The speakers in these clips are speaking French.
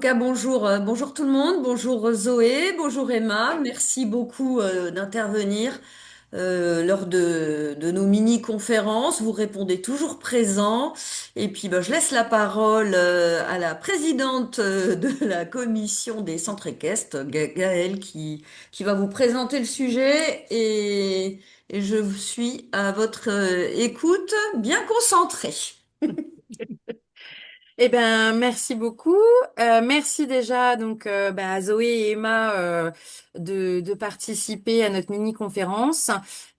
Bonjour, bonjour tout le monde, bonjour Zoé, bonjour Emma, merci beaucoup d'intervenir lors de nos mini-conférences. Vous répondez toujours présent. Et puis je laisse la parole à la présidente de la commission des centres équestres, Gaëlle, qui va vous présenter le sujet et je suis à votre écoute, bien concentrée. Eh ben, merci beaucoup. Merci déjà à Zoé et Emma de participer à notre mini-conférence.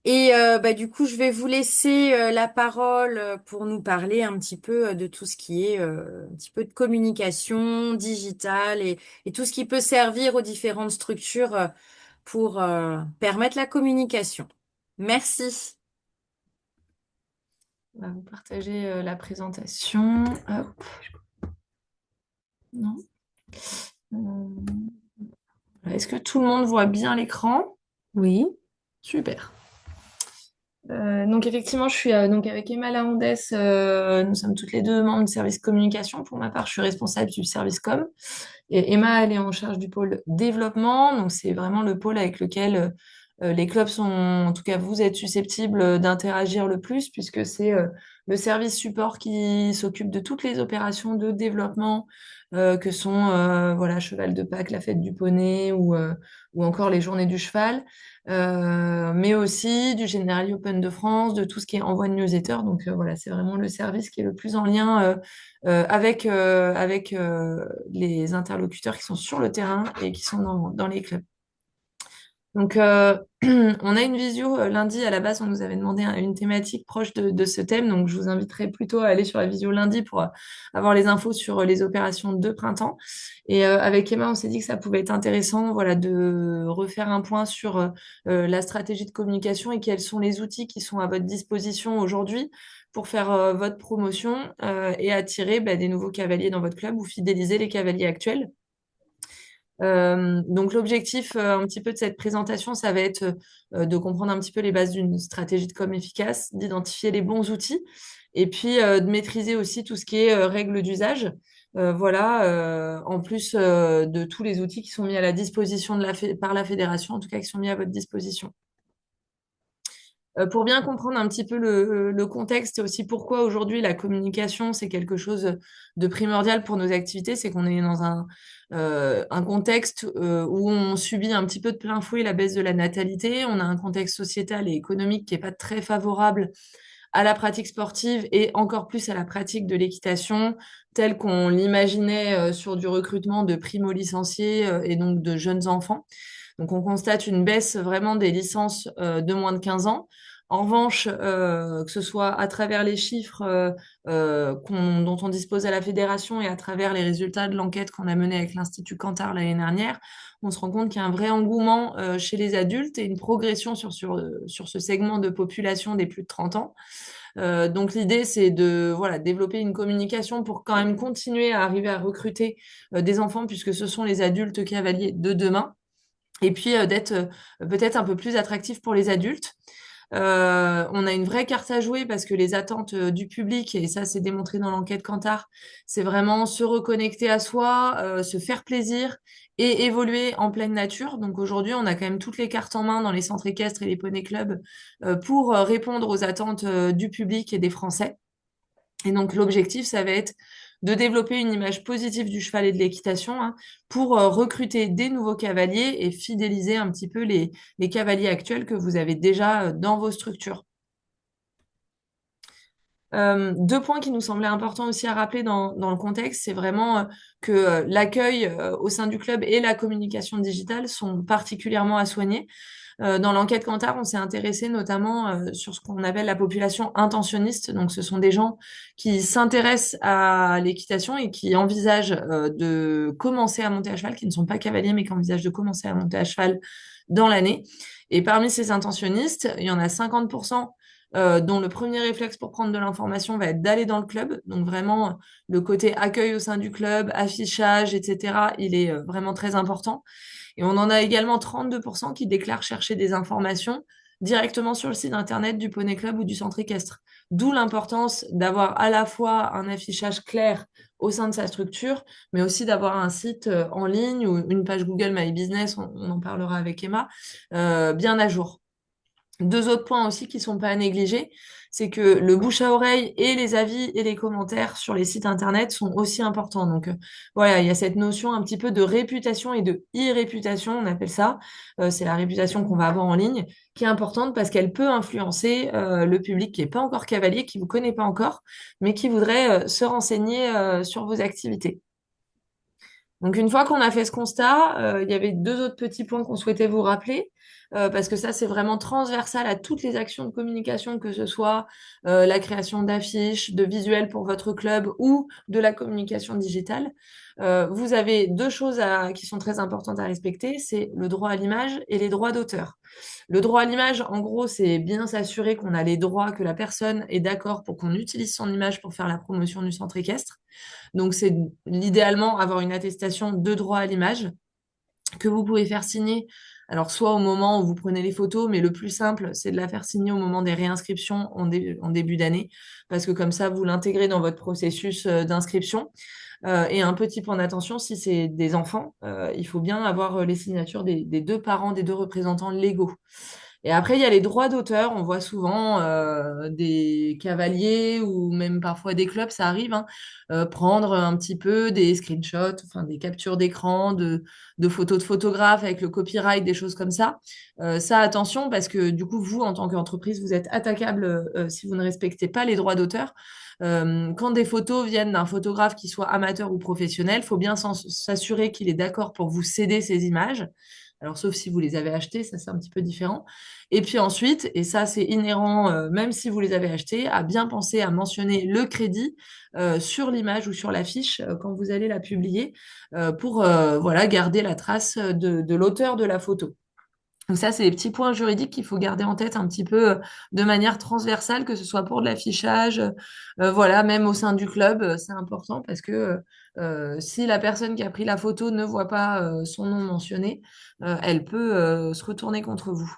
Du coup, je vais vous laisser la parole pour nous parler un petit peu de tout ce qui est un petit peu de communication digitale et tout ce qui peut servir aux différentes structures pour permettre la communication. Merci. On va vous partager la présentation. Hop, non. Euh, Est-ce que tout le monde voit bien l'écran? Oui. Super. Donc effectivement, je suis donc avec Emma Laondès. Nous sommes toutes les deux membres du service communication. Pour ma part, je suis responsable du service com. Et Emma, elle est en charge du pôle développement. Donc c'est vraiment le pôle avec lequel les clubs sont, en tout cas vous êtes susceptibles d'interagir le plus, puisque c'est le service support qui s'occupe de toutes les opérations de développement que sont voilà, Cheval de Pâques, la fête du poney ou encore les journées du cheval. Mais aussi du Generali Open de France, de tout ce qui est envoi de newsletter. Donc voilà, c'est vraiment le service qui est le plus en lien avec les interlocuteurs qui sont sur le terrain et qui sont dans les clubs. Donc, on a une visio lundi. À la base, on nous avait demandé une thématique proche de ce thème. Donc, je vous inviterai plutôt à aller sur la visio lundi pour avoir les infos sur les opérations de printemps. Et avec Emma, on s'est dit que ça pouvait être intéressant, voilà, de refaire un point sur la stratégie de communication et quels sont les outils qui sont à votre disposition aujourd'hui pour faire votre promotion et attirer des nouveaux cavaliers dans votre club ou fidéliser les cavaliers actuels. Donc l'objectif un petit peu de cette présentation, ça va être de comprendre un petit peu les bases d'une stratégie de com efficace, d'identifier les bons outils et puis de maîtriser aussi tout ce qui est règles d'usage. Voilà, en plus de tous les outils qui sont mis à la disposition par la fédération, en tout cas qui sont mis à votre disposition. Pour bien comprendre un petit peu le contexte et aussi pourquoi aujourd'hui la communication, c'est quelque chose de primordial pour nos activités, c'est qu'on est dans un contexte où on subit un petit peu de plein fouet la baisse de la natalité, on a un contexte sociétal et économique qui n'est pas très favorable à la pratique sportive et encore plus à la pratique de l'équitation, telle qu'on l'imaginait sur du recrutement de primo-licenciés et donc de jeunes enfants. Donc on constate une baisse vraiment des licences de moins de 15 ans. En revanche, que ce soit à travers les chiffres dont on dispose à la fédération et à travers les résultats de l'enquête qu'on a menée avec l'Institut Cantar l'année dernière, on se rend compte qu'il y a un vrai engouement chez les adultes et une progression sur ce segment de population des plus de 30 ans. Donc l'idée, c'est de voilà, développer une communication pour quand même continuer à arriver à recruter des enfants, puisque ce sont les adultes cavaliers de demain et puis d'être peut-être un peu plus attractif pour les adultes. On a une vraie carte à jouer parce que les attentes du public, et ça c'est démontré dans l'enquête Kantar, c'est vraiment se reconnecter à soi, se faire plaisir et évoluer en pleine nature. Donc aujourd'hui, on a quand même toutes les cartes en main dans les centres équestres et les poney clubs pour répondre aux attentes du public et des Français. Et donc l'objectif, ça va être de développer une image positive du cheval et de l'équitation hein, pour recruter des nouveaux cavaliers et fidéliser un petit peu les cavaliers actuels que vous avez déjà dans vos structures. Deux points qui nous semblaient importants aussi à rappeler dans le contexte, c'est vraiment que l'accueil au sein du club et la communication digitale sont particulièrement à soigner. Dans l'enquête Kantar, on s'est intéressé notamment sur ce qu'on appelle la population intentionniste. Donc, ce sont des gens qui s'intéressent à l'équitation et qui envisagent de commencer à monter à cheval, qui ne sont pas cavaliers, mais qui envisagent de commencer à monter à cheval dans l'année. Et parmi ces intentionnistes, il y en a 50% dont le premier réflexe pour prendre de l'information va être d'aller dans le club. Donc, vraiment, le côté accueil au sein du club, affichage, etc., il est vraiment très important. Et on en a également 32% qui déclarent chercher des informations directement sur le site internet du Poney Club ou du centre équestre. D'où l'importance d'avoir à la fois un affichage clair au sein de sa structure, mais aussi d'avoir un site en ligne ou une page Google My Business, on en parlera avec Emma, bien à jour. Deux autres points aussi qui sont pas à négliger, c'est que le bouche à oreille et les avis et les commentaires sur les sites internet sont aussi importants. Donc voilà, il y a cette notion un petit peu de réputation et de e-réputation, on appelle ça. C'est la réputation qu'on va avoir en ligne, qui est importante parce qu'elle peut influencer le public qui est pas encore cavalier, qui vous connaît pas encore, mais qui voudrait se renseigner sur vos activités. Donc, une fois qu'on a fait ce constat, il y avait deux autres petits points qu'on souhaitait vous rappeler, parce que ça, c'est vraiment transversal à toutes les actions de communication, que ce soit la création d'affiches, de visuels pour votre club ou de la communication digitale. Vous avez deux choses qui sont très importantes à respecter, c'est le droit à l'image et les droits d'auteur. Le droit à l'image, en gros, c'est bien s'assurer qu'on a les droits, que la personne est d'accord pour qu'on utilise son image pour faire la promotion du centre équestre. Donc, c'est l'idéalement avoir une attestation de droit à l'image que vous pouvez faire signer. Alors, soit au moment où vous prenez les photos, mais le plus simple, c'est de la faire signer au moment des réinscriptions en début d'année, parce que comme ça, vous l'intégrez dans votre processus d'inscription. Et un petit point d'attention, si c'est des enfants, il faut bien avoir les signatures des deux parents, des deux représentants légaux. Et après, il y a les droits d'auteur. On voit souvent des cavaliers ou même parfois des clubs, ça arrive, hein, prendre un petit peu des screenshots, enfin des captures d'écran, de photos de photographes avec le copyright, des choses comme ça. Ça, attention, parce que du coup, vous, en tant qu'entreprise, vous êtes attaquable si vous ne respectez pas les droits d'auteur. Quand des photos viennent d'un photographe qui soit amateur ou professionnel, il faut bien s'assurer qu'il est d'accord pour vous céder ces images. Alors, sauf si vous les avez achetées, ça c'est un petit peu différent. Et puis ensuite, et ça c'est inhérent, même si vous les avez achetées, à bien penser à mentionner le crédit sur l'image ou sur l'affiche quand vous allez la publier pour voilà, garder la trace de l'auteur de la photo. Donc ça, c'est les petits points juridiques qu'il faut garder en tête un petit peu de manière transversale, que ce soit pour de l'affichage, voilà, même au sein du club, c'est important parce que si la personne qui a pris la photo ne voit pas son nom mentionné, elle peut se retourner contre vous.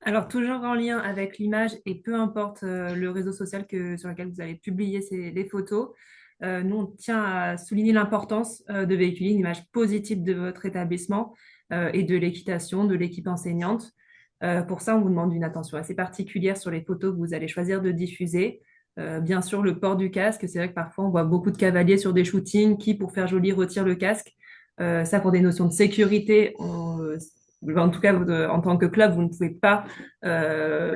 Alors, toujours en lien avec l'image et peu importe le réseau social sur lequel vous allez publier les photos, nous, on tient à souligner l'importance de véhiculer une image positive de votre établissement et de l'équitation, de l'équipe enseignante. Pour ça, on vous demande une attention assez particulière sur les photos que vous allez choisir de diffuser. Bien sûr, le port du casque, c'est vrai que parfois, on voit beaucoup de cavaliers sur des shootings qui, pour faire joli, retirent le casque. Ça, pour des notions de sécurité, en tout cas, en tant que club, vous ne pouvez pas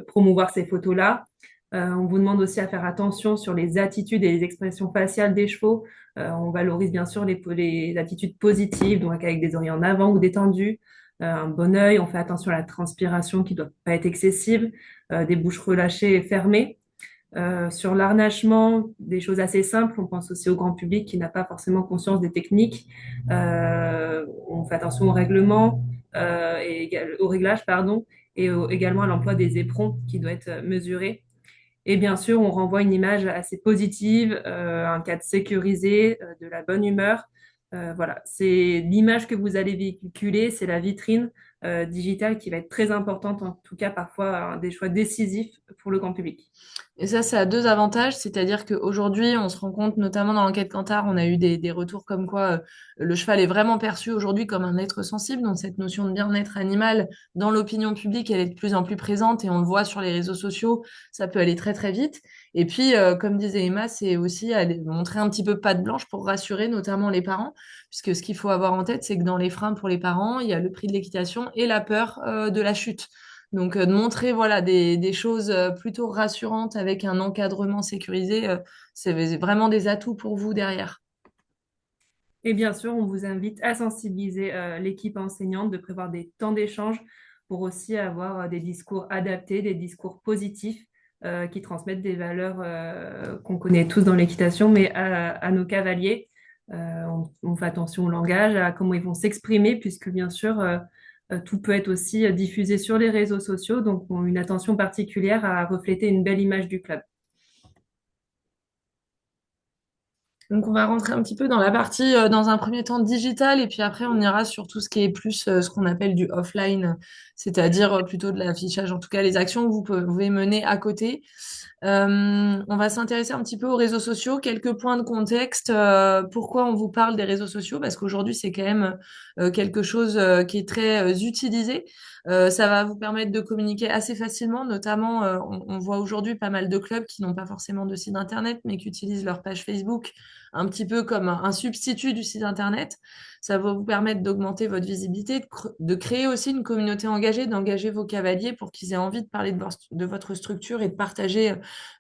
promouvoir ces photos-là. On vous demande aussi à faire attention sur les attitudes et les expressions faciales des chevaux. On valorise bien sûr les attitudes positives, donc avec des oreilles en avant ou détendues, un bon œil. On fait attention à la transpiration qui ne doit pas être excessive, des bouches relâchées et fermées. Sur l'arnachement, des choses assez simples. On pense aussi au grand public qui n'a pas forcément conscience des techniques. On fait attention au règlement au réglage, pardon, et également à l'emploi des éperons qui doit être mesuré. Et bien sûr, on renvoie une image assez positive, un cadre sécurisé, de la bonne humeur. Voilà, c'est l'image que vous allez véhiculer, c'est la vitrine digitale qui va être très importante, en tout cas parfois des choix décisifs pour le grand public. Et ça a deux avantages, c'est-à-dire qu'aujourd'hui, on se rend compte, notamment dans l'enquête Kantar, on a eu des retours comme quoi le cheval est vraiment perçu aujourd'hui comme un être sensible, donc cette notion de bien-être animal dans l'opinion publique, elle est de plus en plus présente et on le voit sur les réseaux sociaux, ça peut aller très très vite. Et puis, comme disait Emma, c'est aussi aller montrer un petit peu patte blanche pour rassurer notamment les parents, puisque ce qu'il faut avoir en tête, c'est que dans les freins pour les parents, il y a le prix de l'équitation et la peur de la chute. Donc, de montrer voilà, des choses plutôt rassurantes avec un encadrement sécurisé, c'est vraiment des atouts pour vous derrière. Et bien sûr, on vous invite à sensibiliser l'équipe enseignante, de prévoir des temps d'échange pour aussi avoir des discours adaptés, des discours positifs qui transmettent des valeurs qu'on connaît tous dans l'équitation, mais à nos cavaliers. On fait attention au langage, à comment ils vont s'exprimer, puisque bien sûr, tout peut être aussi diffusé sur les réseaux sociaux, donc on a une attention particulière à refléter une belle image du club. Donc, on va rentrer un petit peu dans la partie, dans un premier temps, digital, et puis après, on ira sur tout ce qui est plus ce qu'on appelle du offline, c'est-à-dire plutôt de l'affichage, en tout cas les actions que vous pouvez mener à côté. On va s'intéresser un petit peu aux réseaux sociaux, quelques points de contexte. Pourquoi on vous parle des réseaux sociaux? Parce qu'aujourd'hui, c'est quand même quelque chose qui est très utilisé. Ça va vous permettre de communiquer assez facilement, notamment on voit aujourd'hui pas mal de clubs qui n'ont pas forcément de site internet, mais qui utilisent leur page Facebook un petit peu comme un substitut du site internet. Ça va vous permettre d'augmenter votre visibilité, de créer aussi une communauté engagée, d'engager vos cavaliers pour qu'ils aient envie de parler de votre structure et de partager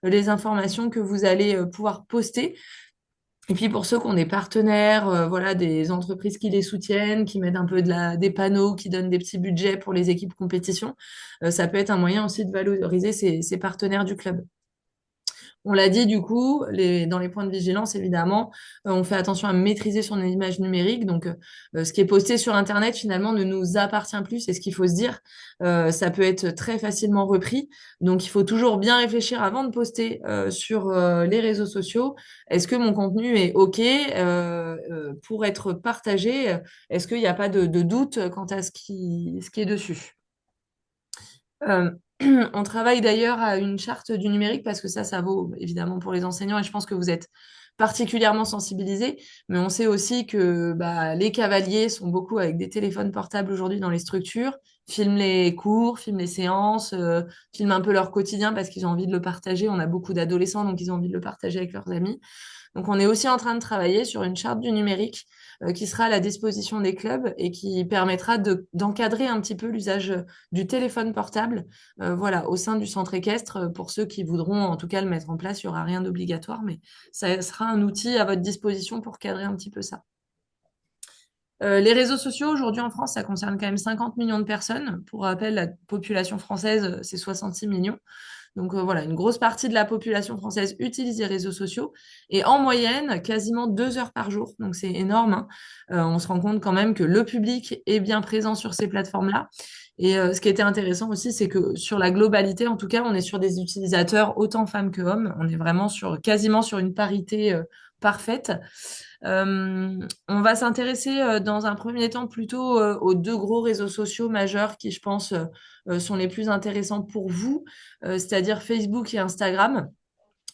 les informations que vous allez pouvoir poster. Et puis pour ceux qui ont des partenaires, voilà, des entreprises qui les soutiennent, qui mettent un peu des panneaux, qui donnent des petits budgets pour les équipes compétition, ça peut être un moyen aussi de valoriser ces partenaires du club. On l'a dit, du coup, dans les points de vigilance, évidemment, on fait attention à maîtriser son image numérique. Donc, ce qui est posté sur Internet, finalement, ne nous appartient plus, c'est ce qu'il faut se dire. Ça peut être très facilement repris. Donc, il faut toujours bien réfléchir avant de poster sur les réseaux sociaux. Est-ce que mon contenu est OK pour être partagé? Est-ce qu'il n'y a pas de doute quant à ce qui est dessus? Euh, on travaille d'ailleurs à une charte du numérique parce que ça vaut évidemment pour les enseignants et je pense que vous êtes particulièrement sensibilisés, mais on sait aussi que bah, les cavaliers sont beaucoup avec des téléphones portables aujourd'hui dans les structures, filment les cours, filment les séances, filment un peu leur quotidien parce qu'ils ont envie de le partager. On a beaucoup d'adolescents, donc ils ont envie de le partager avec leurs amis. Donc, on est aussi en train de travailler sur une charte du numérique qui sera à la disposition des clubs et qui permettra d'encadrer un petit peu l'usage du téléphone portable, voilà, au sein du centre équestre. Pour ceux qui voudront en tout cas le mettre en place, il n'y aura rien d'obligatoire, mais ça sera un outil à votre disposition pour cadrer un petit peu ça. Les réseaux sociaux, aujourd'hui en France, ça concerne quand même 50 millions de personnes. Pour rappel, la population française, c'est 66 millions. Donc voilà, une grosse partie de la population française utilise les réseaux sociaux et en moyenne, quasiment 2 heures par jour. Donc c'est énorme, hein. On se rend compte quand même que le public est bien présent sur ces plateformes-là. Et ce qui était intéressant aussi, c'est que sur la globalité, en tout cas, on est sur des utilisateurs autant femmes que hommes. On est vraiment quasiment sur une parité parfaite. On va s'intéresser dans un premier temps plutôt aux deux gros réseaux sociaux majeurs qui, je pense, sont les plus intéressants pour vous, c'est-à-dire Facebook et Instagram.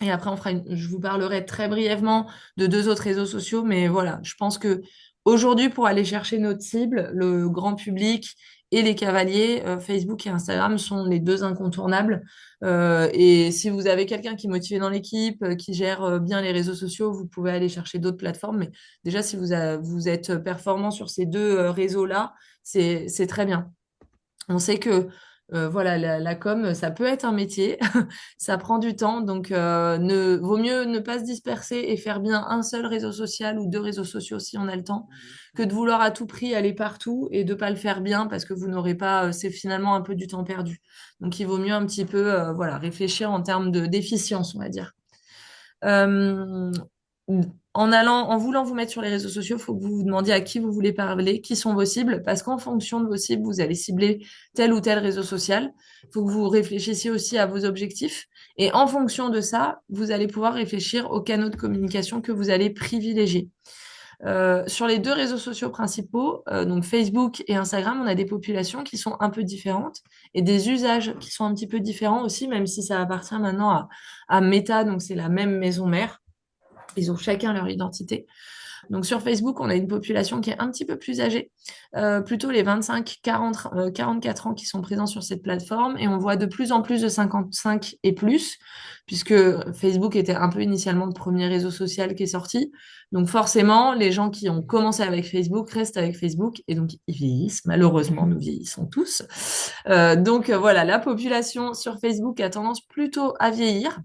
Et après, je vous parlerai très brièvement de deux autres réseaux sociaux, mais voilà, je pense que aujourd'hui, pour aller chercher notre cible, le grand public et les cavaliers, Facebook et Instagram sont les deux incontournables. Et si vous avez quelqu'un qui est motivé dans l'équipe, qui gère bien les réseaux sociaux, vous pouvez aller chercher d'autres plateformes. Mais déjà, si vous êtes performant sur ces deux réseaux-là, c'est très bien. On sait que voilà, la com, ça peut être un métier, ça prend du temps, donc vaut mieux ne pas se disperser et faire bien un seul réseau social ou deux réseaux sociaux si on a le temps, que de vouloir à tout prix aller partout et de pas le faire bien parce que vous n'aurez pas, c'est finalement un peu du temps perdu. Donc il vaut mieux un petit peu voilà, réfléchir en termes d'efficience, on va dire. Euh, en voulant vous mettre sur les réseaux sociaux, il faut que vous vous demandiez à qui vous voulez parler, qui sont vos cibles, parce qu'en fonction de vos cibles, vous allez cibler tel ou tel réseau social. Il faut que vous réfléchissiez aussi à vos objectifs. Et en fonction de ça, vous allez pouvoir réfléchir aux canaux de communication que vous allez privilégier. Sur les deux réseaux sociaux principaux, donc Facebook et Instagram, on a des populations qui sont un peu différentes et des usages qui sont un petit peu différents aussi, même si ça appartient maintenant à Meta, donc c'est la même maison mère. Ils ont chacun leur identité. Donc sur Facebook, on a une population qui est un petit peu plus âgée, plutôt les 25-40, 44 ans qui sont présents sur cette plateforme. Et on voit de plus en plus de 55 et plus, puisque Facebook était un peu initialement le premier réseau social qui est sorti. Donc forcément, les gens qui ont commencé avec Facebook restent avec Facebook et donc ils vieillissent. Malheureusement, nous vieillissons tous. Donc voilà, la population sur Facebook a tendance plutôt à vieillir.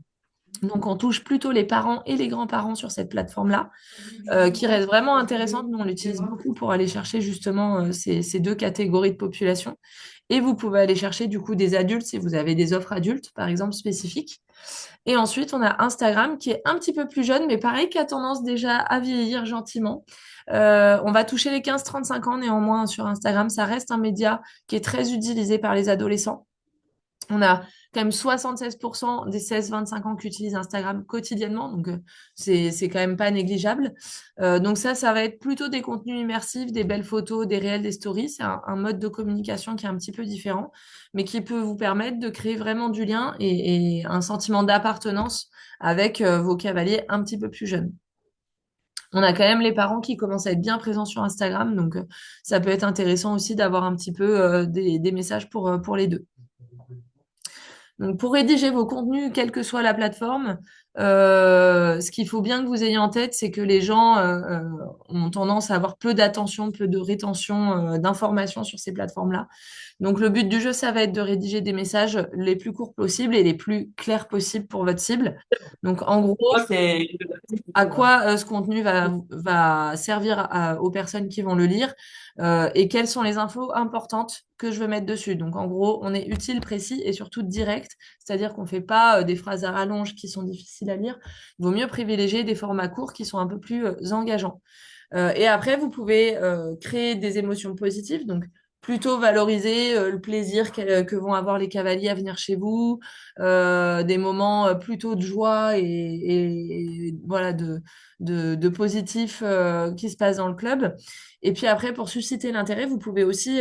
Donc, on touche plutôt les parents et les grands-parents sur cette plateforme-là, qui reste vraiment intéressante. Nous, on l'utilise beaucoup pour aller chercher justement ces deux catégories de population. Et vous pouvez aller chercher du coup des adultes si vous avez des offres adultes, par exemple, spécifiques. Et ensuite, on a Instagram qui est un petit peu plus jeune, mais pareil, qui a tendance déjà à vieillir gentiment. On va toucher les 15-35 ans néanmoins sur Instagram. Ça reste un média qui est très utilisé par les adolescents. On a quand même 76% des 16-25 ans qui utilisent Instagram quotidiennement, donc c'est quand même pas négligeable. Donc ça va être plutôt des contenus immersifs, des belles photos, des réels, des stories. C'est un mode de communication qui est un petit peu différent, mais qui peut vous permettre de créer vraiment du lien et un sentiment d'appartenance avec vos cavaliers un petit peu plus jeunes. On a quand même les parents qui commencent à être bien présents sur Instagram, donc ça peut être intéressant aussi d'avoir un petit peu des messages pour les deux. Donc, pour rédiger vos contenus, quelle que soit la plateforme, ce qu'il faut bien que vous ayez en tête, c'est que les gens ont tendance à avoir peu d'attention, peu de rétention d'informations sur ces plateformes-là. Donc, le but du jeu, ça va être de rédiger des messages les plus courts possibles et les plus clairs possibles pour votre cible. Donc, en gros, c'est à quoi ce contenu va servir aux personnes qui vont le lire et quelles sont les infos importantes que je veux mettre dessus. Donc, en gros, on est utile, précis et surtout direct, c'est-à-dire qu'on ne fait pas des phrases à rallonge qui sont difficiles à lire. Il vaut mieux privilégier des formats courts qui sont un peu plus engageants. Et après, vous pouvez créer des émotions positives, donc plutôt valoriser le plaisir que vont avoir les cavaliers à venir chez vous, des moments plutôt de joie et voilà de positif qui se passe dans le club. Et puis après, pour susciter l'intérêt, vous pouvez aussi,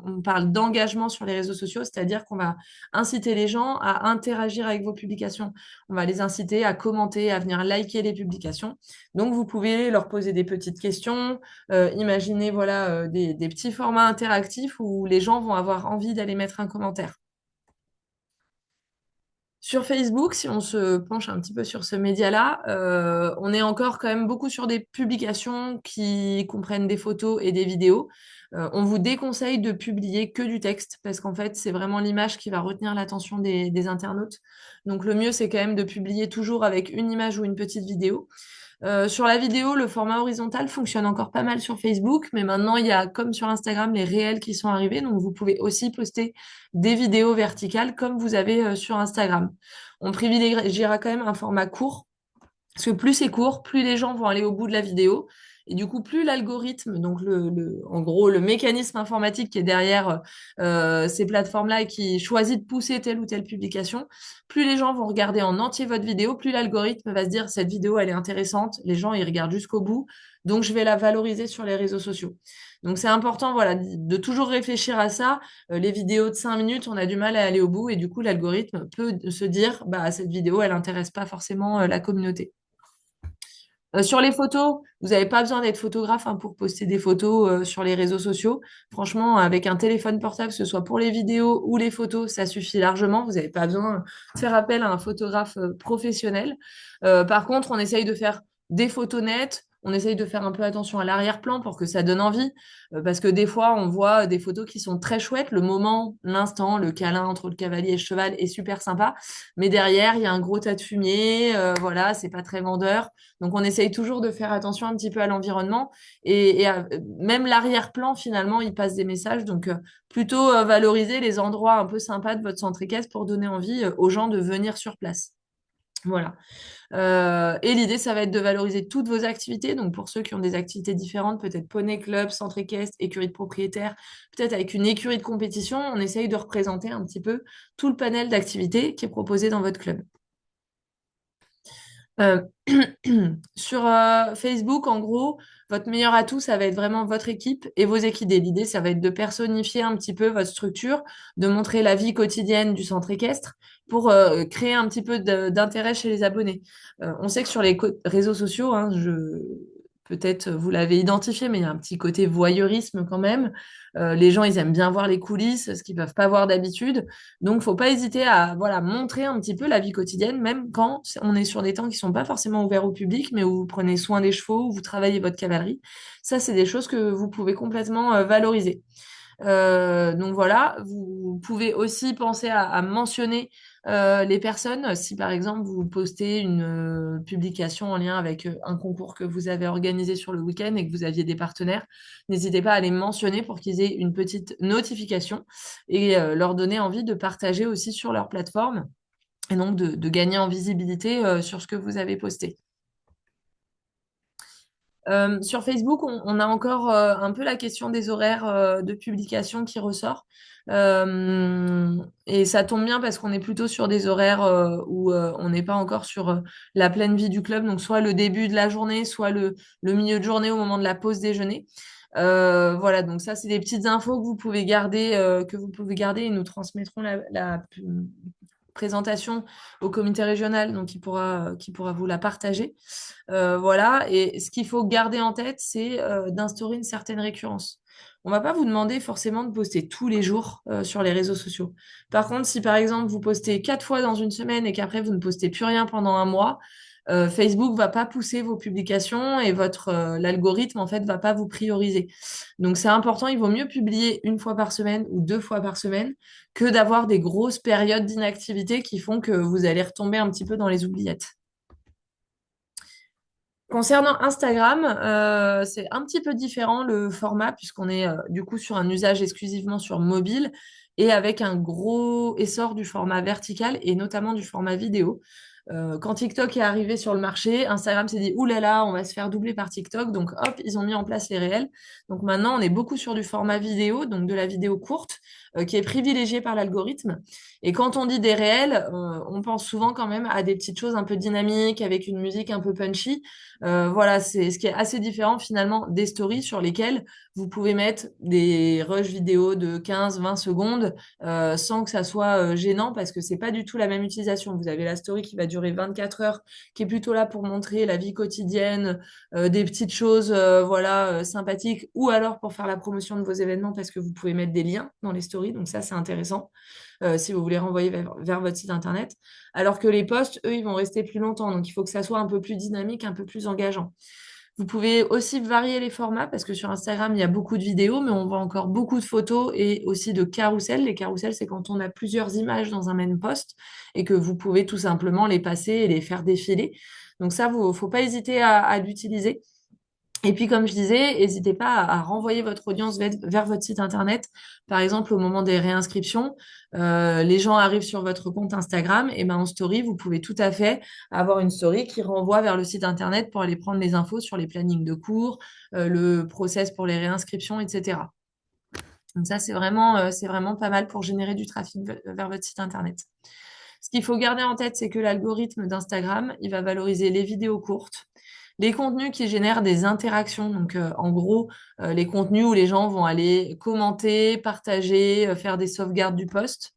on parle d'engagement sur les réseaux sociaux, c'est-à-dire qu'on va inciter les gens à interagir avec vos publications. On va les inciter à commenter, à venir liker les publications. Donc, vous pouvez leur poser des petites questions, imaginez voilà, des petits formats interactifs où les gens vont avoir envie d'aller mettre un commentaire. Sur Facebook, si on se penche un petit peu sur ce média-là, on est encore quand même beaucoup sur des publications qui comprennent des photos et des vidéos. On vous déconseille de publier que du texte parce qu'en fait, c'est vraiment l'image qui va retenir l'attention des internautes. Donc, le mieux, c'est quand même de publier toujours avec une image ou une petite vidéo. Sur la vidéo, le format horizontal fonctionne encore pas mal sur Facebook, mais maintenant il y a, comme sur Instagram, les réels qui sont arrivés, donc vous pouvez aussi poster des vidéos verticales comme vous avez sur Instagram. On privilégiera quand même un format court, parce que plus c'est court, plus les gens vont aller au bout de la vidéo. Et du coup, plus l'algorithme, donc en gros, le mécanisme informatique qui est derrière ces plateformes-là et qui choisit de pousser telle ou telle publication, plus les gens vont regarder en entier votre vidéo, plus l'algorithme va se dire, cette vidéo, elle est intéressante, les gens, ils regardent jusqu'au bout, donc je vais la valoriser sur les réseaux sociaux. Donc c'est important, voilà, de toujours réfléchir à ça. Les vidéos de 5 minutes, on a du mal à aller au bout et du coup, l'algorithme peut se dire, bah, cette vidéo, elle intéresse pas forcément la communauté. Sur les photos, vous n'avez pas besoin d'être photographe hein, pour poster des photos sur les réseaux sociaux. Franchement, avec un téléphone portable, que ce soit pour les vidéos ou les photos, ça suffit largement. Vous n'avez pas besoin de faire appel à un photographe professionnel. Par contre, on essaye de faire des photos nettes. On essaye de faire un peu attention à l'arrière-plan pour que ça donne envie. Parce que des fois, on voit des photos qui sont très chouettes. Le moment, l'instant, le câlin entre le cavalier et le cheval est super sympa. Mais derrière, il y a un gros tas de fumier. Voilà, c'est pas très vendeur. Donc, on essaye toujours de faire attention un petit peu à l'environnement même l'arrière-plan, finalement, il passe des messages. Donc, plutôt valoriser les endroits un peu sympas de votre centre équestre pour donner envie aux gens de venir sur place. Voilà. Et l'idée, ça va être de valoriser toutes vos activités. Donc, pour ceux qui ont des activités différentes, peut-être poney club, centre équestre, écurie de propriétaire, peut-être avec une écurie de compétition, on essaye de représenter un petit peu tout le panel d'activités qui est proposé dans votre club. Euh, sur Facebook, en gros, votre meilleur atout, ça va être vraiment votre équipe et vos équidés. L'idée, ça va être de personnifier un petit peu votre structure, de montrer la vie quotidienne du centre équestre pour créer un petit peu d'intérêt chez les abonnés. On sait que sur les réseaux sociaux, hein, peut-être vous l'avez identifié, mais il y a un petit côté voyeurisme quand même. Les gens, ils aiment bien voir les coulisses, ce qu'ils peuvent pas voir d'habitude. Donc, faut pas hésiter à voilà montrer un petit peu la vie quotidienne, même quand on est sur des temps qui sont pas forcément ouverts au public, mais où vous prenez soin des chevaux, où vous travaillez votre cavalerie. Ça, c'est des choses que vous pouvez complètement valoriser. Donc voilà, vous pouvez aussi penser à mentionner les personnes. Si par exemple vous postez une publication en lien avec un concours que vous avez organisé sur le week-end et que vous aviez des partenaires, n'hésitez pas à les mentionner pour qu'ils aient une petite notification et leur donner envie de partager aussi sur leur plateforme et donc de gagner en visibilité sur ce que vous avez posté. Sur Facebook, on a encore un peu la question des horaires de publication qui ressort. Et ça tombe bien parce qu'on est plutôt sur des horaires où on n'est pas encore sur la pleine vie du club, donc soit le début de la journée, soit le milieu de journée au moment de la pause déjeuner. Voilà, donc ça, c'est des petites infos que vous pouvez garder et nous transmettrons la présentation au comité régional, donc qui pourra vous la partager. Voilà, et ce qu'il faut garder en tête, c'est d'instaurer une certaine récurrence. On va pas vous demander forcément de poster tous les jours sur les réseaux sociaux. Par contre, si par exemple vous postez 4 fois dans une semaine et qu'après vous ne postez plus rien pendant un mois, Facebook va pas pousser vos publications et votre l'algorithme en fait va pas vous prioriser. Donc c'est important, il vaut mieux publier 1 fois par semaine ou 2 fois par semaine que d'avoir des grosses périodes d'inactivité qui font que vous allez retomber un petit peu dans les oubliettes. Concernant Instagram, c'est un petit peu différent le format puisqu'on est du coup sur un usage exclusivement sur mobile et avec un gros essor du format vertical et notamment du format vidéo. Quand TikTok est arrivé sur le marché, Instagram s'est dit, ouh là là, on va se faire doubler par TikTok. Donc hop, ils ont mis en place les réels. Donc maintenant, on est beaucoup sur du format vidéo, donc de la vidéo courte, qui est privilégiée par l'algorithme. Et quand on dit des réels, on pense souvent quand même à des petites choses un peu dynamiques, avec une musique un peu punchy. Voilà, c'est ce qui est assez différent finalement des stories sur lesquelles vous pouvez mettre des rushs vidéo de 15-20 secondes sans que ça soit gênant parce que c'est pas du tout la même utilisation. Vous avez la story qui va durer 24 heures, qui est plutôt là pour montrer la vie quotidienne, des petites choses voilà, sympathiques ou alors pour faire la promotion de vos événements parce que vous pouvez mettre des liens dans les stories. Donc ça, c'est intéressant si vous voulez renvoyer vers votre site internet. Alors que les posts, eux, ils vont rester plus longtemps. Donc, il faut que ça soit un peu plus dynamique, un peu plus engageant. Vous pouvez aussi varier les formats parce que sur Instagram, il y a beaucoup de vidéos, mais on voit encore beaucoup de photos et aussi de carousels. Les carousels, c'est quand on a plusieurs images dans un même post et que vous pouvez tout simplement les passer et les faire défiler. Donc ça, faut pas hésiter à l'utiliser. Et puis, comme je disais, n'hésitez pas à renvoyer votre audience vers votre site internet. Par exemple, au moment des réinscriptions, les gens arrivent sur votre compte Instagram, et ben en story, vous pouvez tout à fait avoir une story qui renvoie vers le site internet pour aller prendre les infos sur les plannings de cours, le process pour les réinscriptions, etc. Donc ça, c'est vraiment pas mal pour générer du trafic vers votre site internet. Ce qu'il faut garder en tête, c'est que l'algorithme d'Instagram, il va valoriser les vidéos courtes, les contenus qui génèrent des interactions. Donc, en gros, les contenus où les gens vont aller commenter, partager, faire des sauvegardes du post.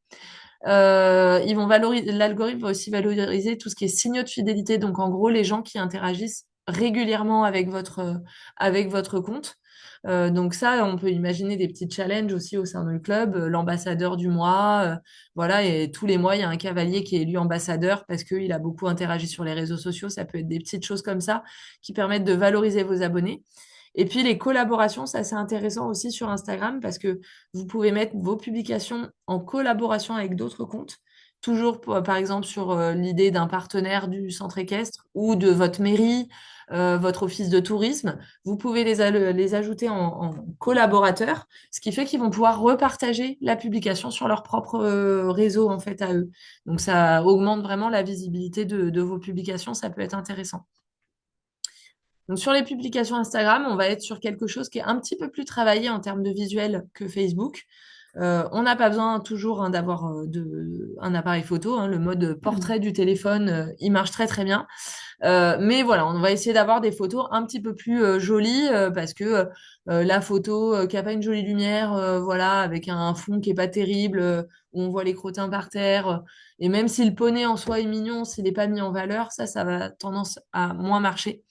L'algorithme va aussi valoriser tout ce qui est signaux de fidélité. Donc, en gros, les gens qui interagissent régulièrement avec votre compte. Donc ça, on peut imaginer des petits challenges aussi au sein du club, l'ambassadeur du mois, voilà, et tous les mois, il y a un cavalier qui est élu ambassadeur parce qu'il a beaucoup interagi sur les réseaux sociaux. Ça peut être des petites choses comme ça qui permettent de valoriser vos abonnés. Et puis les collaborations, ça c'est intéressant aussi sur Instagram parce que vous pouvez mettre vos publications en collaboration avec d'autres comptes. Toujours, par exemple, sur l'idée d'un partenaire du centre équestre ou de votre mairie, votre office de tourisme. Vous pouvez les ajouter en collaborateurs, ce qui fait qu'ils vont pouvoir repartager la publication sur leur propre réseau, en fait, à eux. Donc, ça augmente vraiment la visibilité de vos publications. Ça peut être intéressant. Donc, sur les publications Instagram, on va être sur quelque chose qui est un petit peu plus travaillé en termes de visuel que Facebook. On n'a pas besoin toujours d'avoir un appareil photo, hein. Le mode portrait du téléphone, il marche très très bien. Mais voilà, on va essayer d'avoir des photos un petit peu plus jolies parce que la photo qui a pas une jolie lumière, voilà, avec un fond qui est pas terrible, où on voit les crottins par terre, et même si le poney en soi est mignon, s'il n'est pas mis en valeur, ça va tendance à moins marcher.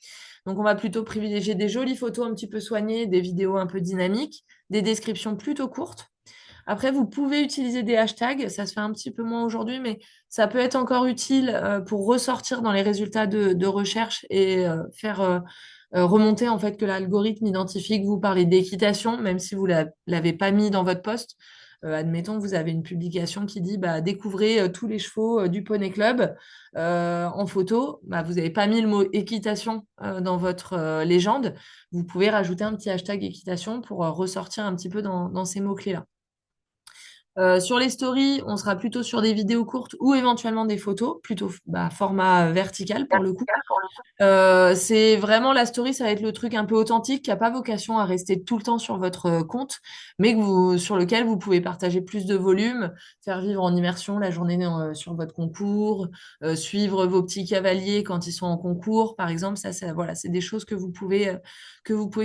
Donc on va plutôt privilégier des jolies photos un petit peu soignées, des vidéos un peu dynamiques, des descriptions plutôt courtes. Après, vous pouvez utiliser des hashtags, ça se fait un petit peu moins aujourd'hui, mais ça peut être encore utile pour ressortir dans les résultats de recherche et faire remonter en fait que l'algorithme identifie que vous parlez d'équitation, même si vous l'avez pas mis dans votre poste. Admettons que vous avez une publication qui dit bah, découvrez tous les chevaux du Poney Club en photo. Bah, vous n'avez pas mis le mot équitation dans votre légende. Vous pouvez rajouter un petit hashtag équitation pour ressortir un petit peu dans ces mots-clés-là. Sur les stories, on sera plutôt sur des vidéos courtes ou éventuellement des photos, plutôt format vertical pour le coup. C'est vraiment la story, ça va être le truc un peu authentique qui n'a pas vocation à rester tout le temps sur votre compte, mais sur lequel vous pouvez partager plus de volume, faire vivre en immersion la journée sur votre concours, suivre vos petits cavaliers quand ils sont en concours, par exemple. Voilà, c'est des choses que vous pouvez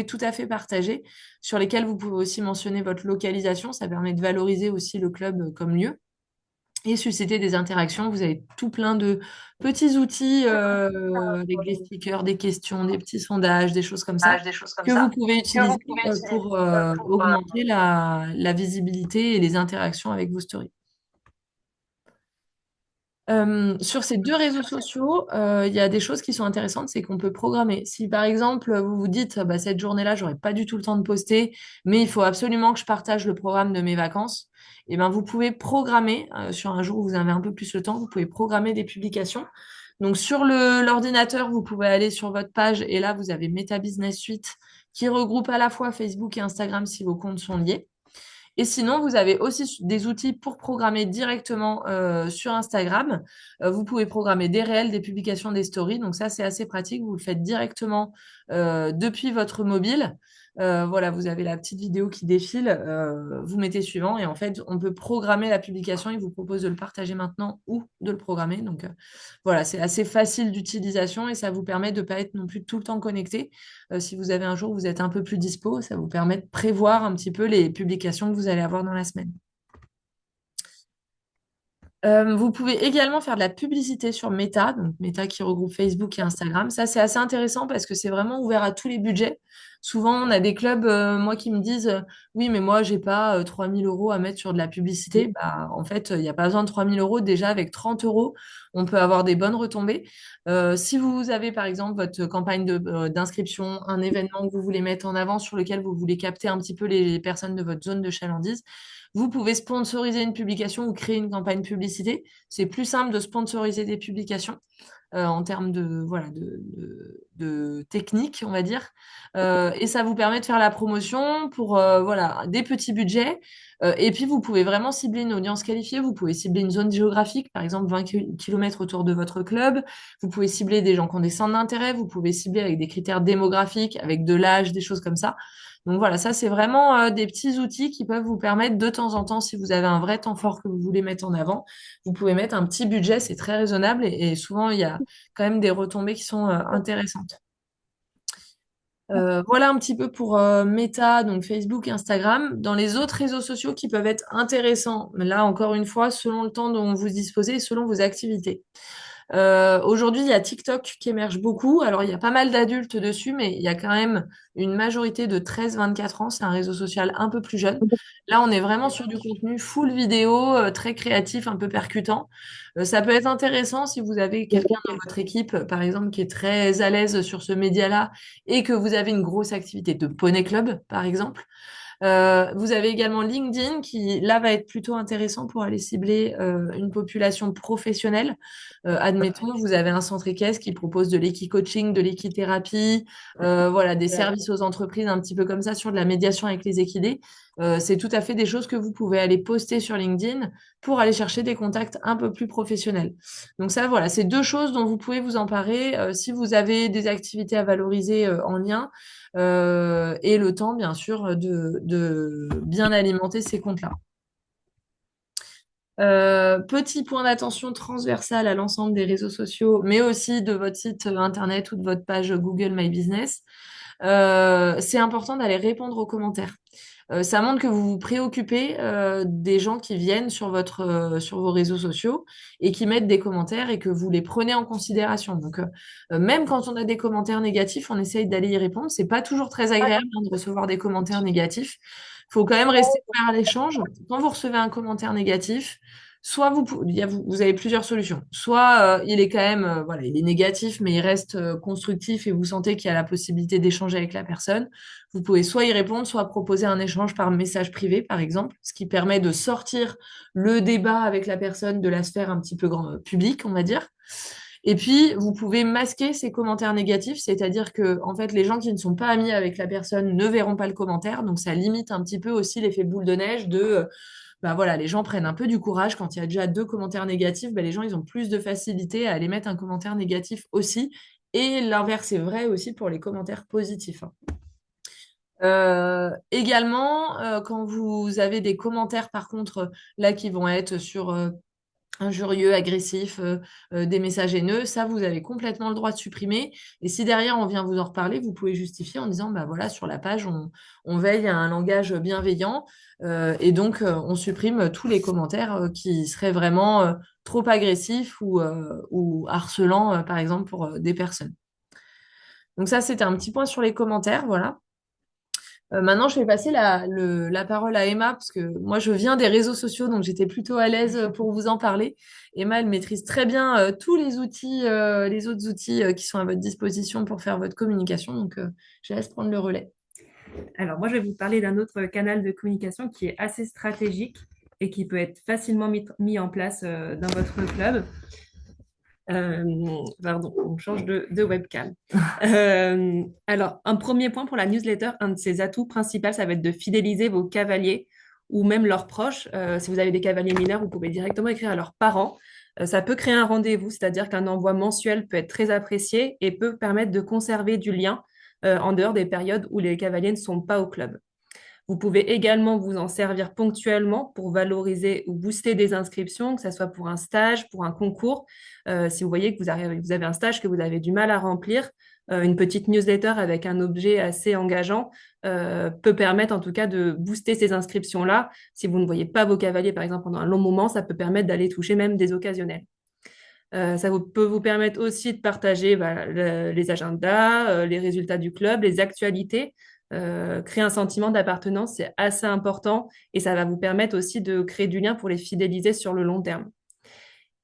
tout à fait partager, sur lesquelles vous pouvez aussi mentionner votre localisation. Ça permet de valoriser aussi le club comme lieu et susciter des interactions. Vous avez tout plein de petits outils avec des stickers, des questions, des petits sondages, des choses comme ça que vous pouvez utiliser pour augmenter la visibilité et les interactions avec vos stories. Sur ces deux réseaux sociaux, il y a des choses qui sont intéressantes, c'est qu'on peut programmer. Si par exemple vous vous dites, bah, cette journée-là, j'aurai pas du tout le temps de poster, mais il faut absolument que je partage le programme de mes vacances, et ben vous pouvez programmer sur un jour où vous avez un peu plus le temps, vous pouvez programmer des publications. Donc sur l'ordinateur, vous pouvez aller sur votre page et là vous avez Meta Business Suite qui regroupe à la fois Facebook et Instagram si vos comptes sont liés. Et sinon, vous avez aussi des outils pour programmer directement sur Instagram. Vous pouvez programmer des réels, des publications, des stories. Donc ça, c'est assez pratique. Vous le faites directement depuis votre mobile. Voilà, vous avez la petite vidéo qui défile. Vous mettez suivant et en fait, on peut programmer la publication. Il vous propose de le partager maintenant ou de le programmer. Donc voilà, c'est assez facile d'utilisation et ça vous permet de ne pas être non plus tout le temps connecté. Si vous avez un jour où vous êtes un peu plus dispo, ça vous permet de prévoir un petit peu les publications que vous allez avoir dans la semaine. Vous pouvez également faire de la publicité sur Meta, donc Meta qui regroupe Facebook et Instagram. Ça, c'est assez intéressant parce que c'est vraiment ouvert à tous les budgets. Souvent, on a des clubs, moi, qui me disent oui, mais moi, j'ai pas 3 000 euros à mettre sur de la publicité. Bah, en fait, il n'y a pas besoin de 3 000 euros. Déjà, avec 30 euros, on peut avoir des bonnes retombées. Si vous avez, par exemple, votre campagne d'inscription, un événement que vous voulez mettre en avant sur lequel vous voulez capter un petit peu les personnes de votre zone de chalandise, vous pouvez sponsoriser une publication ou créer une campagne publicité. C'est plus simple de sponsoriser des publications en termes de technique, on va dire. Et ça vous permet de faire la promotion pour voilà, des petits budgets. Et puis, vous pouvez vraiment cibler une audience qualifiée. Vous pouvez cibler une zone géographique, par exemple 20 km autour de votre club. Vous pouvez cibler des gens qui ont des centres d'intérêt. Vous pouvez cibler avec des critères démographiques, avec de l'âge, des choses comme ça. Donc voilà, ça c'est vraiment des petits outils qui peuvent vous permettre de temps en temps, si vous avez un vrai temps fort que vous voulez mettre en avant, vous pouvez mettre un petit budget, c'est très raisonnable et souvent il y a quand même des retombées qui sont intéressantes. Voilà un petit peu pour Meta, donc Facebook, Instagram. Dans les autres réseaux sociaux qui peuvent être intéressants, mais là encore une fois, selon le temps dont vous disposez et selon vos activités. Aujourd'hui, il y a TikTok qui émerge beaucoup. Alors, il y a pas mal d'adultes dessus, mais il y a quand même une majorité de 13-24 ans. C'est un réseau social un peu plus jeune. Là, on est vraiment sur du contenu full vidéo, très créatif, un peu percutant. Ça peut être intéressant si vous avez quelqu'un dans votre équipe, par exemple, qui est très à l'aise sur ce média-là et que vous avez une grosse activité de poney club, par exemple. Vous avez également LinkedIn qui, là, va être plutôt intéressant pour aller cibler une population professionnelle. Admettons, vous avez un centre équestre qui propose de l'équi-coaching, de l'équithérapie, voilà, des services aux entreprises un petit peu comme ça sur de la médiation avec les équidés. C'est tout à fait des choses que vous pouvez aller poster sur LinkedIn pour aller chercher des contacts un peu plus professionnels. Donc ça, voilà, c'est deux choses dont vous pouvez vous emparer si vous avez des activités à valoriser en lien et le temps, bien sûr, de bien alimenter ces comptes-là. Petit point d'attention transversal à l'ensemble des réseaux sociaux, mais aussi de votre site internet ou de votre page Google My Business. C'est important d'aller répondre aux commentaires. Ça montre que vous vous préoccupez des gens qui viennent sur vos réseaux sociaux et qui mettent des commentaires et que vous les prenez en considération. Donc, même quand on a des commentaires négatifs, on essaye d'aller y répondre. C'est pas toujours très agréable de recevoir des commentaires négatifs. Il faut quand même rester ouvert à l'échange. Quand vous recevez un commentaire négatif, soit vous avez plusieurs solutions. Soit il est quand même, voilà, il est négatif, mais il reste constructif et vous sentez qu'il y a la possibilité d'échanger avec la personne. Vous pouvez soit y répondre, soit proposer un échange par message privé, par exemple, ce qui permet de sortir le débat avec la personne de la sphère un petit peu publique, on va dire. Et puis, vous pouvez masquer ces commentaires négatifs, c'est-à-dire que, en fait, les gens qui ne sont pas amis avec la personne ne verront pas le commentaire. Donc, ça limite un petit peu aussi l'effet boule de neige bah voilà, les gens prennent un peu du courage. Quand il y a déjà 2 commentaires négatifs, bah, les gens, ils ont plus de facilité à aller mettre un commentaire négatif aussi. Et l'inverse est vrai aussi pour les commentaires positifs, hein. Également, quand vous avez des commentaires, par contre, là, qui vont être sur injurieux, agressifs, des messages haineux, ça, vous avez complètement le droit de supprimer. Et si derrière, on vient vous en reparler, vous pouvez justifier en disant, bah voilà, sur la page, on veille à un langage bienveillant, et donc, on supprime tous les commentaires qui seraient vraiment trop agressifs ou harcelants, par exemple, pour des personnes. Donc ça, c'était un petit point sur les commentaires, voilà. Maintenant, je vais passer la parole à Emma, parce que moi, je viens des réseaux sociaux, donc j'étais plutôt à l'aise pour vous en parler. Emma, elle maîtrise très bien tous les outils, les autres outils qui sont à votre disposition pour faire votre communication. Donc, je laisse prendre le relais. Alors, moi, je vais vous parler d'un autre canal de communication qui est assez stratégique et qui peut être facilement mis en place dans votre club. Pardon, on change de webcam. Alors, un premier point pour la newsletter, un de ses atouts principaux, ça va être de fidéliser vos cavaliers ou même leurs proches. Si vous avez des cavaliers mineurs, vous pouvez directement écrire à leurs parents. Ça peut créer un rendez-vous, c'est-à-dire qu'un envoi mensuel peut être très apprécié et peut permettre de conserver du lien en dehors des périodes où les cavaliers ne sont pas au club. Vous pouvez également vous en servir ponctuellement pour valoriser ou booster des inscriptions, que ce soit pour un stage, pour un concours. Si vous voyez que vous avez un stage que vous avez du mal à remplir, une petite newsletter avec un objet assez engageant peut permettre en tout cas de booster ces inscriptions-là. Si vous ne voyez pas vos cavaliers, par exemple, pendant un long moment, ça peut permettre d'aller toucher même des occasionnels. Peut vous permettre aussi de partager les agendas, les résultats du club, les actualités. Créer un sentiment d'appartenance, c'est assez important et ça va vous permettre aussi de créer du lien pour les fidéliser sur le long terme.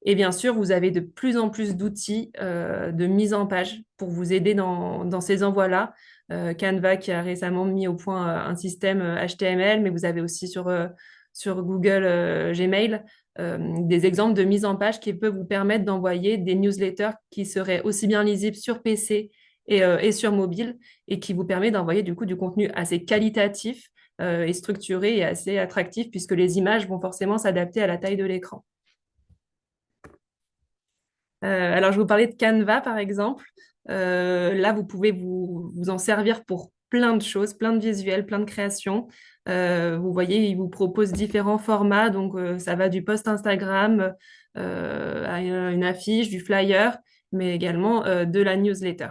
Et bien sûr, vous avez de plus en plus d'outils de mise en page pour vous aider dans ces envois-là. Canva qui a récemment mis au point un système HTML, mais vous avez aussi sur Google Gmail des exemples de mise en page qui peuvent vous permettre d'envoyer des newsletters qui seraient aussi bien lisibles sur PC et sur mobile et qui vous permet d'envoyer du coup du contenu assez qualitatif et structuré et assez attractif puisque les images vont forcément s'adapter à la taille de l'écran. Alors, je vais vous parlais de Canva, par exemple. Là, vous pouvez vous en servir pour plein de choses, plein de visuels, plein de créations. Vous voyez, il vous propose différents formats. Donc, ça va du post Instagram à une affiche, du flyer, mais également de la newsletter.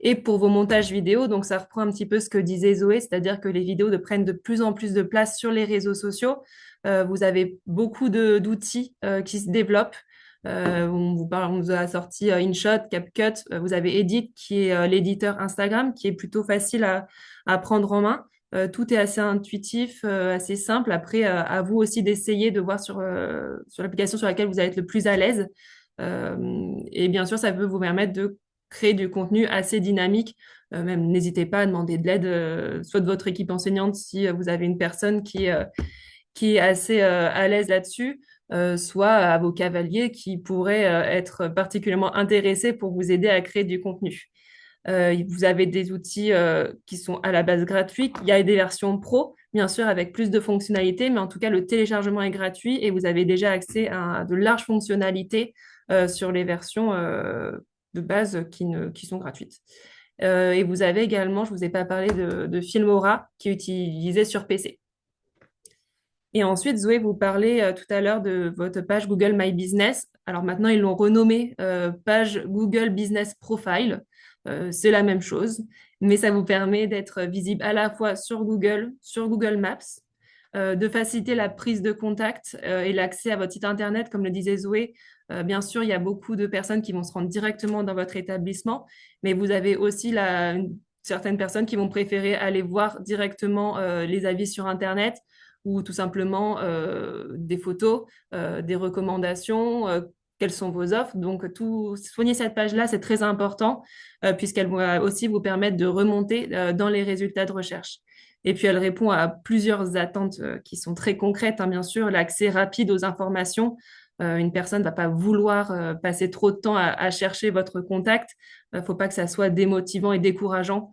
Et pour vos montages vidéo, donc ça reprend un petit peu ce que disait Zoé, c'est-à-dire que les vidéos prennent de plus en plus de place sur les réseaux sociaux. Vous avez beaucoup d'outils qui se développent. On vous a sorti InShot, CapCut. Vous avez Edit, qui est l'éditeur Instagram, qui est plutôt facile à prendre en main. Tout est assez intuitif, assez simple. Après, à vous aussi d'essayer de voir sur l'application sur laquelle vous allez être le plus à l'aise. Et bien sûr, ça peut vous permettre de créer du contenu assez dynamique. Même n'hésitez pas à demander de l'aide, soit de votre équipe enseignante si vous avez une personne qui est assez à l'aise là-dessus, soit à vos cavaliers qui pourraient être particulièrement intéressés pour vous aider à créer du contenu. Vous avez des outils qui sont à la base gratuits. Il y a des versions pro, bien sûr, avec plus de fonctionnalités, mais en tout cas, le téléchargement est gratuit et vous avez déjà accès à de larges fonctionnalités sur les versions de base qui sont gratuites. Et vous avez également, je ne vous ai pas parlé de Filmora qui est utilisé sur PC. Et ensuite, Zoé, vous parlez tout à l'heure de votre page Google My Business. Alors maintenant, ils l'ont renommée page Google Business Profile. C'est la même chose, mais ça vous permet d'être visible à la fois sur Google Maps, de faciliter la prise de contact et l'accès à votre site Internet, comme le disait Zoé. Bien sûr, il y a beaucoup de personnes qui vont se rendre directement dans votre établissement, mais vous avez aussi certaines personnes qui vont préférer aller voir directement les avis sur Internet ou tout simplement des photos, des recommandations, quelles sont vos offres. Donc, soigner cette page-là, c'est très important puisqu'elle va aussi vous permettre de remonter dans les résultats de recherche. Et puis, elle répond à plusieurs attentes qui sont très concrètes, hein, bien sûr, l'accès rapide aux informations. Une personne ne va pas vouloir passer trop de temps à chercher votre contact. Il ne faut pas que ça soit démotivant et décourageant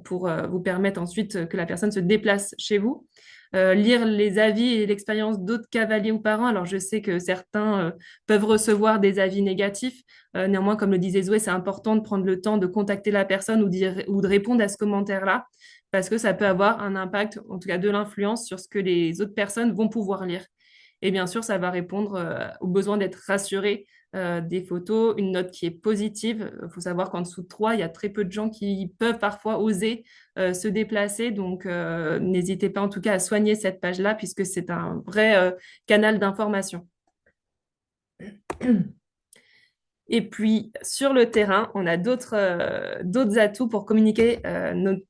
pour vous permettre ensuite que la personne se déplace chez vous. Lire les avis et l'expérience d'autres cavaliers ou parents. Alors, je sais que certains peuvent recevoir des avis négatifs. Néanmoins, comme le disait Zoé, c'est important de prendre le temps de contacter la personne ou de répondre à ce commentaire-là, parce que ça peut avoir un impact, en tout cas de l'influence, sur ce que les autres personnes vont pouvoir lire. Et bien sûr, ça va répondre au besoin d'être rassuré des photos, une note qui est positive. Il faut savoir qu'en dessous de 3, il y a très peu de gens qui peuvent parfois oser se déplacer. Donc, n'hésitez pas en tout cas à soigner cette page-là, puisque c'est un vrai canal d'information. Et puis, sur le terrain, on a d'autres atouts pour communiquer,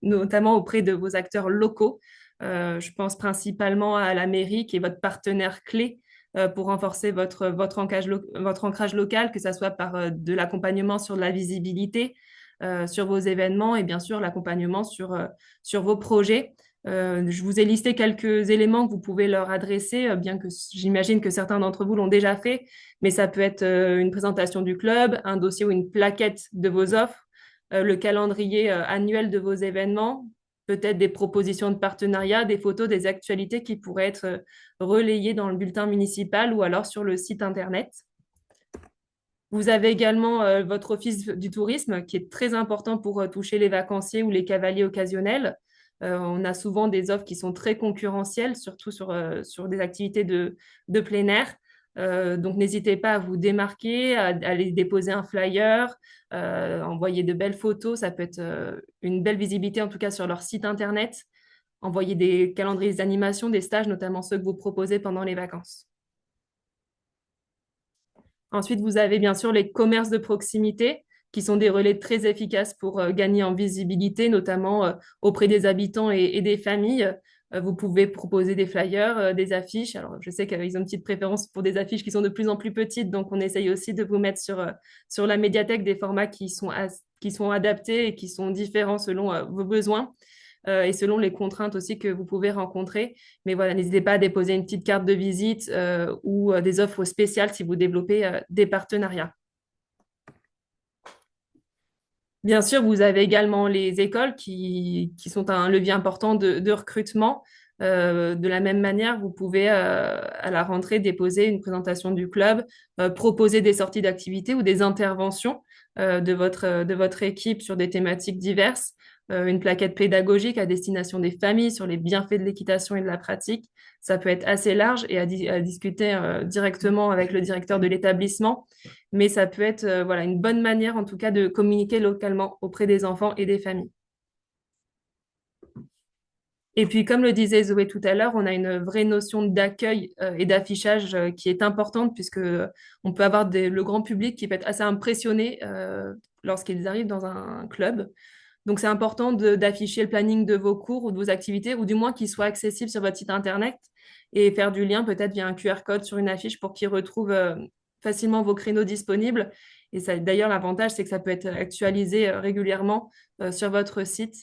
notamment auprès de vos acteurs locaux. Je pense principalement à la mairie, qui est votre partenaire clé pour renforcer votre ancrage local, que ce soit par de l'accompagnement sur la visibilité, sur vos événements et bien sûr l'accompagnement sur vos projets. Je vous ai listé quelques éléments que vous pouvez leur adresser, bien que j'imagine que certains d'entre vous l'ont déjà fait, mais ça peut être une présentation du club, un dossier ou une plaquette de vos offres, le calendrier annuel de vos événements, peut-être des propositions de partenariat, des photos, des actualités qui pourraient être relayées dans le bulletin municipal ou alors sur le site Internet. Vous avez également votre office du tourisme qui est très important pour toucher les vacanciers ou les cavaliers occasionnels. On a souvent des offres qui sont très concurrentielles, surtout sur des activités de plein air. Donc, n'hésitez pas à vous démarquer, à aller déposer un flyer, envoyer de belles photos. Ça peut être une belle visibilité, en tout cas, sur leur site Internet. Envoyer des calendriers d'animation, des stages, notamment ceux que vous proposez pendant les vacances. Ensuite, vous avez bien sûr les commerces de proximité qui sont des relais très efficaces pour gagner en visibilité, notamment auprès des habitants et des familles. Vous pouvez proposer des flyers, des affiches. Alors, je sais qu'ils ont une petite préférence pour des affiches qui sont de plus en plus petites, donc on essaye aussi de vous mettre sur la médiathèque des formats qui sont adaptés et qui sont différents selon vos besoins et selon les contraintes aussi que vous pouvez rencontrer. Mais voilà, n'hésitez pas à déposer une petite carte de visite ou des offres spéciales si vous développez des partenariats. Bien sûr, vous avez également les écoles qui sont un levier important de recrutement. De la même manière, vous pouvez à la rentrée déposer une présentation du club, proposer des sorties d'activités ou des interventions de votre équipe sur des thématiques diverses, une plaquette pédagogique à destination des familles sur les bienfaits de l'équitation et de la pratique. Ça peut être assez large et à discuter directement avec le directeur de l'établissement, mais ça peut être voilà, une bonne manière en tout cas de communiquer localement auprès des enfants et des familles. Et puis, comme le disait Zoé tout à l'heure, on a une vraie notion d'accueil et d'affichage qui est importante puisque on peut avoir le grand public qui peut être assez impressionné lorsqu'ils arrivent dans un club. Donc, c'est important d'afficher le planning de vos cours ou de vos activités, ou du moins qu'il soit accessible sur votre site Internet et faire du lien peut-être via un QR code sur une affiche pour qu'ils retrouvent facilement vos créneaux disponibles. Et ça, d'ailleurs, l'avantage, c'est que ça peut être actualisé régulièrement sur votre site.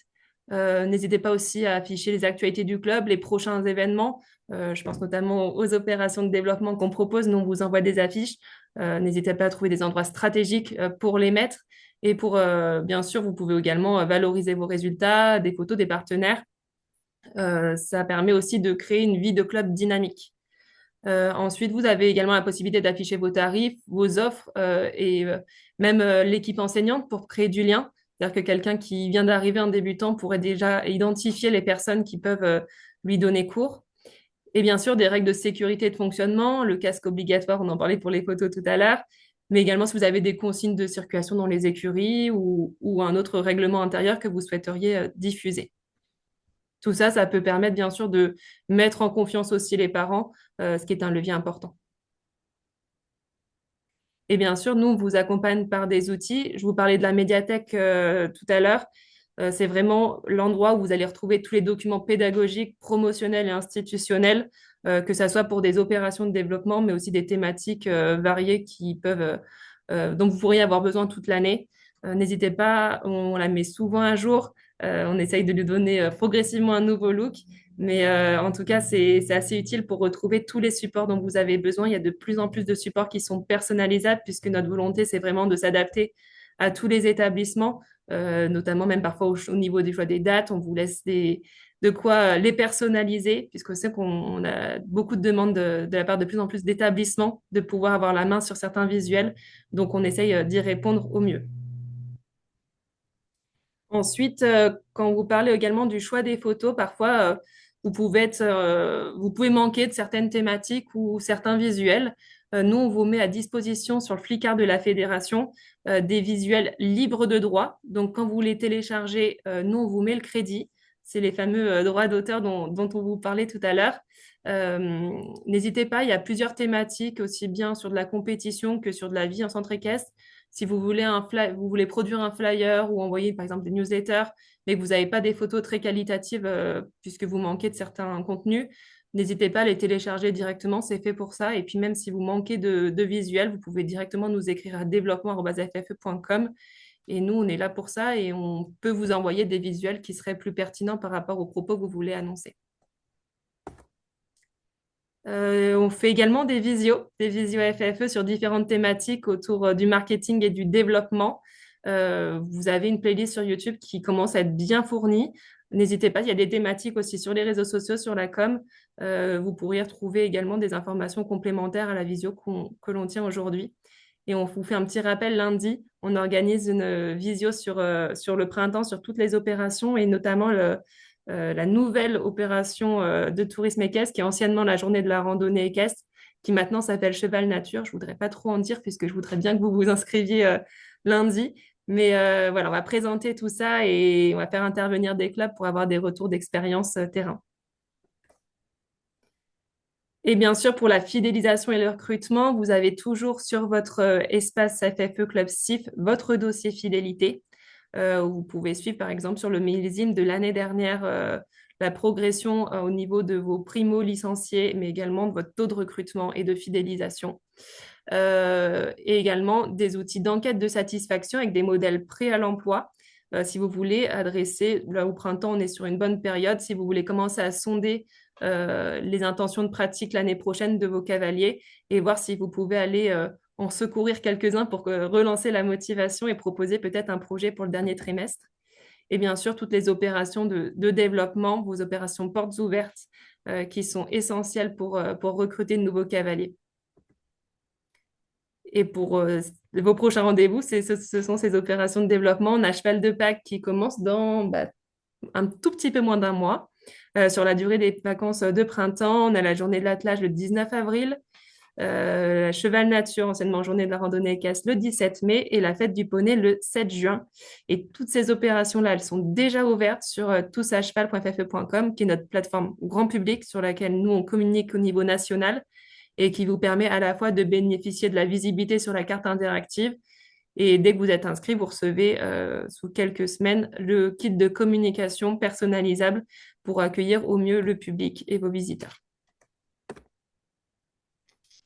N'hésitez pas aussi à afficher les actualités du club, les prochains événements. Je pense notamment aux opérations de développement qu'on propose. Nous, on vous envoie des affiches. N'hésitez pas à trouver des endroits stratégiques pour les mettre. Et pour, bien sûr, vous pouvez également valoriser vos résultats, des photos des partenaires. Ça permet aussi de créer une vie de club dynamique. Ensuite, vous avez également la possibilité d'afficher vos tarifs, vos offres et même l'équipe enseignante pour créer du lien. C'est-à-dire que quelqu'un qui vient d'arriver, un débutant, pourrait déjà identifier les personnes qui peuvent lui donner cours. Et bien sûr, des règles de sécurité et de fonctionnement, le casque obligatoire, on en parlait pour les photos tout à l'heure, mais également si vous avez des consignes de circulation dans les écuries ou un autre règlement intérieur que vous souhaiteriez diffuser. Tout ça, ça peut permettre bien sûr de mettre en confiance aussi les parents, ce qui est un levier important. Et bien sûr, nous, on vous accompagne par des outils. Je vous parlais de la médiathèque tout à l'heure. C'est vraiment l'endroit où vous allez retrouver tous les documents pédagogiques, promotionnels et institutionnels, que ce soit pour des opérations de développement, mais aussi des thématiques variées dont vous pourriez avoir besoin toute l'année. N'hésitez pas, on la met souvent à jour. On essaye de lui donner progressivement un nouveau look. Mais en tout cas, c'est assez utile pour retrouver tous les supports dont vous avez besoin. Il y a de plus en plus de supports qui sont personnalisables puisque notre volonté, c'est vraiment de s'adapter à tous les établissements, notamment même parfois au niveau des choix des dates. On vous laisse de quoi les personnaliser puisque c'est qu'on a beaucoup de demandes de la part de plus en plus d'établissements de pouvoir avoir la main sur certains visuels. Donc, on essaye d'y répondre au mieux. Ensuite, quand vous parlez également du choix des photos, parfois vous pouvez manquer de certaines thématiques ou certains visuels. Nous, on vous met à disposition sur le Flickr de la fédération des visuels libres de droit. Donc, quand vous les téléchargez, nous, on vous met le crédit. C'est les fameux droits d'auteur dont on vous parlait tout à l'heure. Euh, N'hésitez pas, il y a plusieurs thématiques, aussi bien sur de la compétition que sur de la vie en centre équestre. Si vous voulez vous voulez produire un flyer ou envoyer par exemple des newsletters, mais que vous n'avez pas des photos très qualitatives puisque vous manquez de certains contenus, n'hésitez pas à les télécharger directement, c'est fait pour ça. Et puis même si vous manquez de visuels, vous pouvez directement nous écrire à développement@ffe.com. Et nous, on est là pour ça et on peut vous envoyer des visuels qui seraient plus pertinents par rapport aux propos que vous voulez annoncer. On fait également des visios FFE sur différentes thématiques autour du marketing et du développement. Vous avez une playlist sur YouTube qui commence à être bien fournie. N'hésitez pas, il y a des thématiques aussi sur les réseaux sociaux, sur la com. Vous pourriez retrouver également des informations complémentaires à la visio que l'on tient aujourd'hui. Et on vous fait un petit rappel lundi. On organise une visio sur le printemps, sur toutes les opérations et notamment la nouvelle opération de tourisme équestre, qui est anciennement la journée de la randonnée équestre, qui maintenant s'appelle Cheval Nature. Je voudrais pas trop en dire puisque je voudrais bien que vous vous inscriviez lundi. Mais voilà, on va présenter tout ça et on va faire intervenir des clubs pour avoir des retours d'expérience terrain. Et bien sûr, pour la fidélisation et le recrutement, vous avez toujours sur votre espace FFE Club SIF votre dossier fidélité, où vous pouvez suivre, par exemple, sur le millésime de l'année dernière, la progression au niveau de vos primo-licenciés, mais également de votre taux de recrutement et de fidélisation. Et également des outils d'enquête de satisfaction avec des modèles prêts à l'emploi. Si vous voulez adresser, là au printemps, on est sur une bonne période, si vous voulez commencer à sonder les intentions de pratique l'année prochaine de vos cavaliers et voir si vous pouvez aller en secourir quelques-uns pour relancer la motivation et proposer peut-être un projet pour le dernier trimestre. Et bien sûr, toutes les opérations de développement, vos opérations portes ouvertes qui sont essentielles pour recruter de nouveaux cavaliers. Et pour vos prochains rendez-vous, ce sont ces opérations de développement. On a Cheval de Pâques qui commence dans un tout petit peu moins d'un mois. Sur la durée des vacances de printemps, on a la journée de l'attelage le 19 avril, la Cheval Nature, anciennement journée de la randonnée équestre, le 17 mai et la fête du poney le 7 juin. Et toutes ces opérations-là, elles sont déjà ouvertes sur tousacheval.ffe.com, qui est notre plateforme grand public sur laquelle nous, on communique au niveau national et qui vous permet à la fois de bénéficier de la visibilité sur la carte interactive. Et dès que vous êtes inscrit, vous recevez sous quelques semaines le kit de communication personnalisable pour accueillir au mieux le public et vos visiteurs.